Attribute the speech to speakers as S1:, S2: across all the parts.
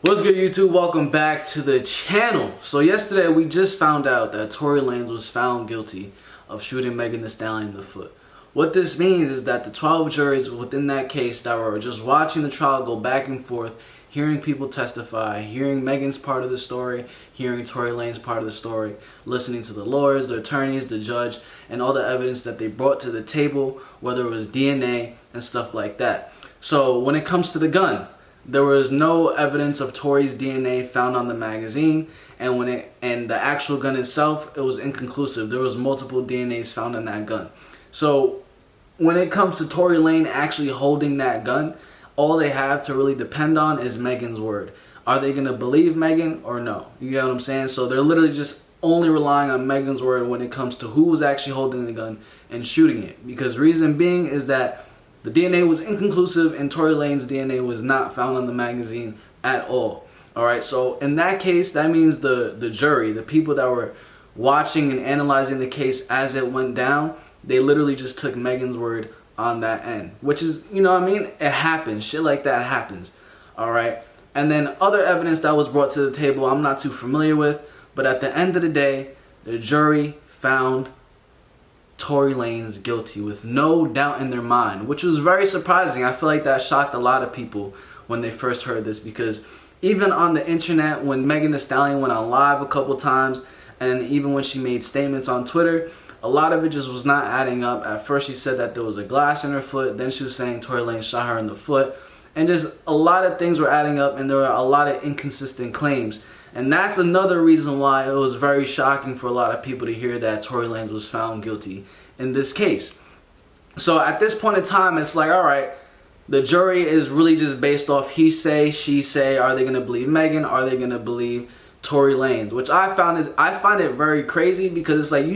S1: What's good, YouTube? Welcome back to the channel. So yesterday we just found out that Tory Lanez was found guilty of shooting Megan Thee Stallion in the foot. What this means is that the 12 juries within that case that were just watching the trial go back and forth, hearing people testify, hearing Megan's part of the story, hearing Tory Lanez's part of the story, listening to the lawyers, the attorneys, the judge, and all the evidence that they brought to the table, whether it was DNA and stuff like that. So when it comes to the gun, there was no evidence of Tory's DNA found on the magazine, and the actual gun itself, it was inconclusive. There was multiple DNAs found in that gun. So when it comes to Tory Lanez actually holding that gun, all they have to really depend on is Megan's word. Are they gonna believe Megan or no? You get what I'm saying? So they're literally just only relying on Megan's word when it comes to who was actually holding the gun and shooting it. Because reason being is that the DNA was inconclusive and Tory Lanez's DNA was not found on the magazine at all. Alright, so in that case, that means the jury, the people that were watching and analyzing the case as it went down, they literally just took Megan's word on that end. Which is, you know what I mean? It happens. Shit like that happens. Alright? And then other evidence that was brought to the table I'm not too familiar with, but at the end of the day, the jury found Tory Lanez guilty with no doubt in their mind, which was very surprising. I feel like that shocked a lot of people when they first heard this, because even on the internet, when Megan Thee Stallion went on live a couple times, and even when she made statements on Twitter, a lot of it just was not adding up. At first she said that there was a glass in her foot, then she was saying Tory Lanez shot her in the foot, and just a lot of things were adding up, and there were a lot of inconsistent claims. And that's another reason why it was very shocking for a lot of people to hear that Tory Lanez was found guilty in this case. So at this point in time, it's like, alright, the jury is really just based off he say, she say. Are they going to believe Megan? Are they going to believe Tory Lanez? Which I find it very crazy, because it's like,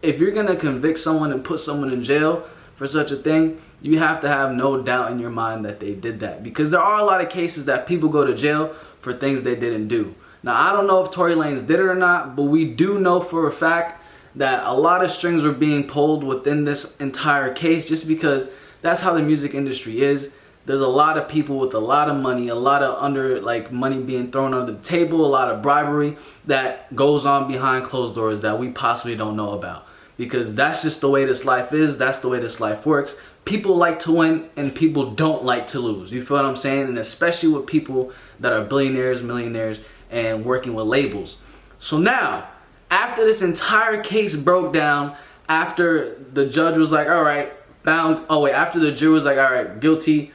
S1: if you're going to convict someone and put someone in jail for such a thing, you have to have no doubt in your mind that they did that. Because there are a lot of cases that people go to jail for things they didn't do. Now, I don't know if Tory Lanez did it or not, but we do know for a fact that a lot of strings were being pulled within this entire case, just because that's how the music industry is. There's a lot of people with a lot of money, a lot of money being thrown under the table, a lot of bribery that goes on behind closed doors that we possibly don't know about. Because that's just the way this life is, that's the way this life works. People like to win and people don't like to lose. You feel what I'm saying? And especially with people that are billionaires, millionaires, and working with labels. So now, after this entire case broke down, after the judge was like, alright, after the jury was like, alright, guilty,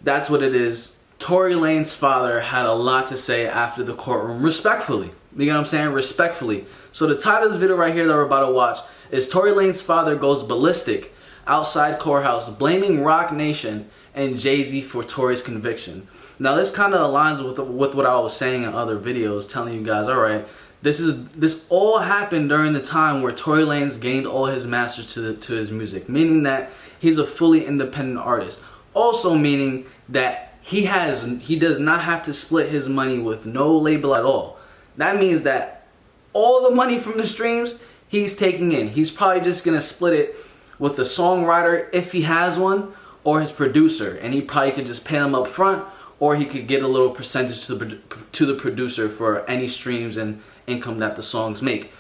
S1: that's what it is, Tory Lanez's father had a lot to say after the courtroom, respectfully. You know what I'm saying? Respectfully. So the title of this video right here that we're about to watch is Tory Lanez's father goes ballistic outside courthouse, blaming Roc Nation and Jay-Z for Tory's conviction. Now this kind of aligns with what I was saying in other videos, telling you guys, alright, this all happened during the time where Tory Lanez gained all his masters to his music, meaning that he's a fully independent artist. Also meaning that he does not have to split his money with no label at all. That means that all the money from the streams he's taking in, he's probably just gonna split it with the songwriter if he has one, or his producer, and he probably could just pay him up front, or he could get a little percentage to the producer for any streams and income that the songs make.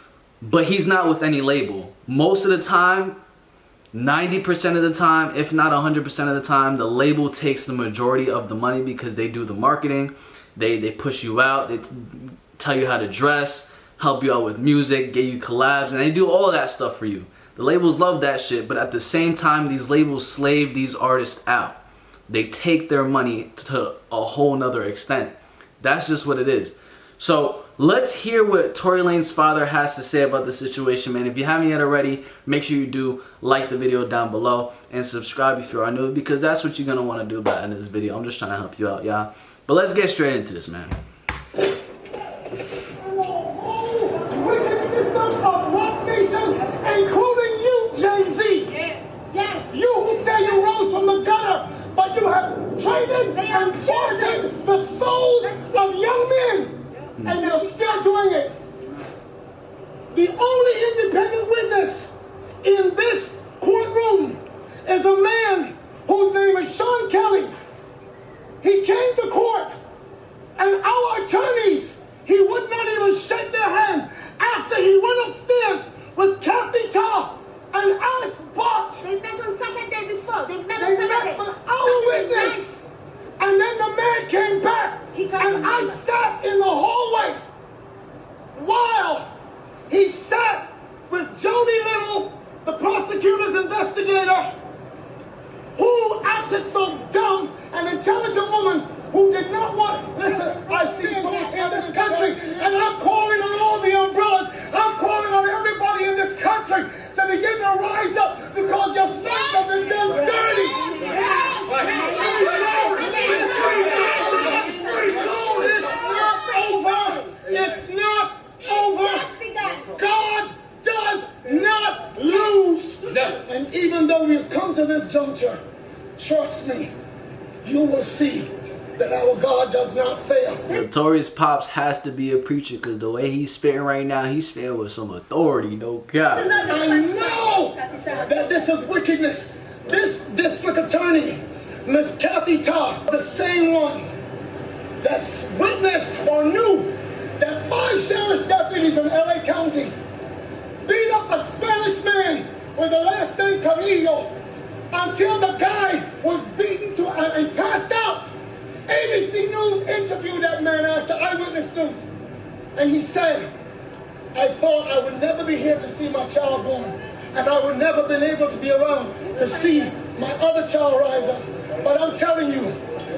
S1: But he's not with any label. Most of the time, 90% of the time, if not 100% of the time, the label takes the majority of the money, because they do the marketing, they push you out, they tell you how to dress, help you out with music, get you collabs, and they do all that stuff for you. The labels love that shit, but at the same time, these labels slave these artists out. They take their money to a whole nother extent. That's just what it is. So let's hear what Tory Lanez's father has to say about the situation, man. If you haven't yet already, make sure you do like the video down below and subscribe if you are new, because that's what you're going to want to do by the end of this video. I'm just trying to help you out, y'all. But let's get straight into this, man.
S2: Including you, Jay-Z.
S3: Yes.
S2: You who say you rose from the gutter, but you have traded and poisoned the souls of young men, and you're still doing it. The only independent witness in this courtroom is a man whose name is Sean Kelly. He came to court and and our attorneys, he would not even shake their hand after he went upstairs with Kathy Tarr and Alex Bott.
S3: They met on Saturday before. They met on
S2: They
S3: Saturday.
S2: met for our witness. And then the man came back, and I sat in the hallway while he sat with Jody Little, the prosecutor's investigator, who acted so dumb, an intelligent woman who did not want, listen, I see so much in this country, and I'm calling on all the umbrellas, I'm calling on everybody in this country to begin to rise up because your sons have been done dirty. It's not over. God does not lose. And even though we've come to this juncture, trust me, you will see that our God does not fail.
S1: Torey's pops has to be a preacher because the way he's spitting right now, he's spitting with some authority, no cap.
S2: I know that this is wickedness. This district attorney, Miss Kathy Tarr, the same one that's witnessed or knew that 5 sheriff's deputies in LA County beat up a Spanish man with the last name Carrillo until the guy was beaten to and passed out. ABC News interviewed that man after Eyewitness News, and he said, I thought I would never be here to see my child born, and I would never been able to be around to see my other child rise up. But I'm telling you,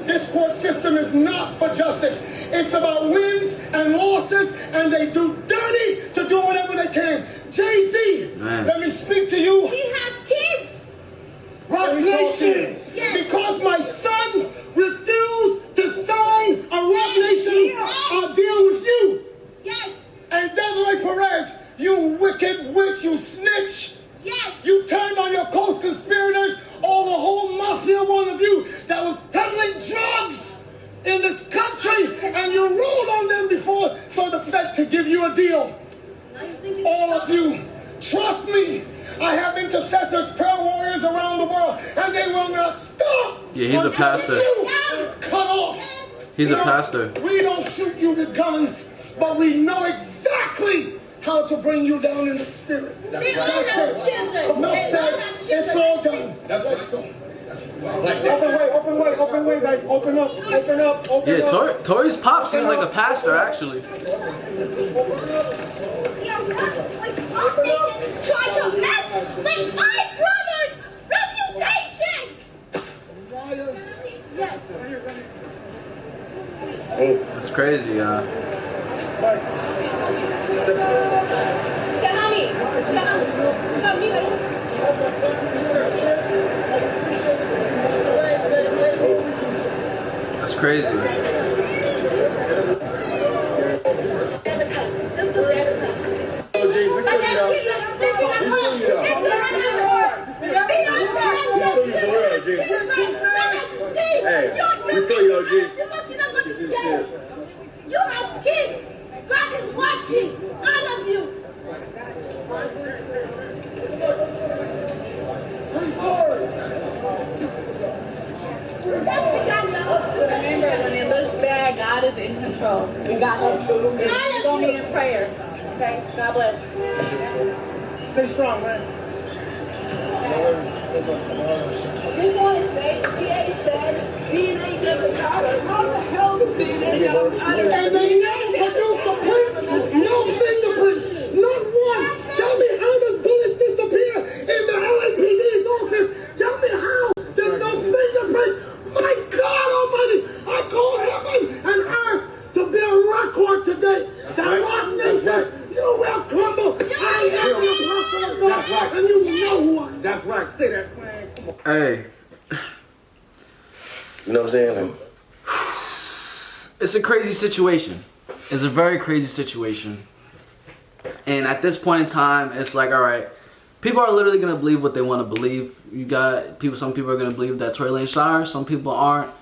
S2: this court system is not for justice. It's about wins and losses, and they do dirty to do whatever they can. Jay-Z, let me speak to you.
S3: He has kids.
S2: Rock Nation,
S3: Yes.
S2: because my son refused to sign a Rock Nation deal with you.
S3: Yes.
S2: And Desiree Perez, you wicked witch, you snitch.
S3: Yes.
S2: You turned on your co-conspirators, all the whole mafia, one of you, that was peddling drugs in this country, and you ruled on them before so the Fed could give you a deal. All of you, trust me, I have intercessors, prayer warriors around the world, and they will not stop.
S1: Yeah, he's a pastor.
S2: You cut off.
S1: He's a pastor.
S2: We don't shoot you with guns, but we know exactly how to bring you down in the spirit.
S3: They all have children.
S2: Enough
S3: They
S2: said.
S3: all have children.
S2: It's all done. Let's go. Open way, guys. Open up.
S1: Yeah, Torey's pop seems like a pastor, actually.
S3: Try to mess with my brother's reputation.
S2: Liars.
S3: Yes.
S1: That's crazy, That's crazy.
S3: Hey, we feel you, OG. You have kids. God is watching. All of you.
S4: Remember, when it looks bad, God is in control. We got this. We don't need a prayer. Okay? God bless.
S2: Stay strong, man.
S4: Just want to say, DA said DNA doesn't matter. How the hell does DNA matter?
S2: And they never produced the prints, no fingerprints, not one. Tell me how does bullets disappear in the LAPD's office? Tell me how there's no fingerprints. My God Almighty, I call heaven and earth to be a record today. The Rock Nation, you will crumble. I am the apostle of God, and you know who I am.
S5: That's right. Say that.
S1: Hey,
S5: You know what I'm saying?
S1: it's a crazy situation. It's a very crazy situation. And at this point in time, it's like, all right, people are literally going to believe what they want to believe. You got people, some people are going to believe that Torey Lanez shot her, some people aren't.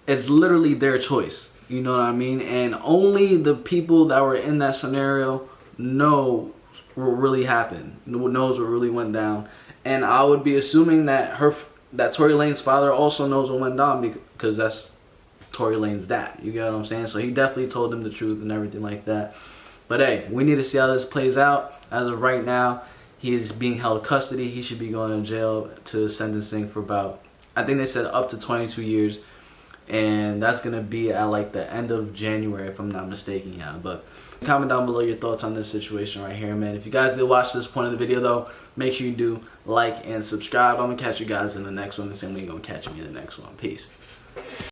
S1: It's literally their choice. You know what I mean? And only the people that were in that scenario know what really happened, knows what really went down. And I would be assuming that Torey Lanez's father also knows what went down because Tory Lanez's dad. You get what I'm saying? So he definitely told him the truth and everything like that. But hey, we need to see how this plays out. As of right now, he is being held in custody. He should be going to jail to sentencing for about, I think they said up to 22 years. And that's going to be at like the end of January, if I'm not mistaken. Yeah, but comment down below your thoughts on this situation right here, man. If you guys did watch this point of the video, though, make sure you do like and subscribe. I'm going to catch you guys in the next one. The same way you're going to catch me in the next one. Peace.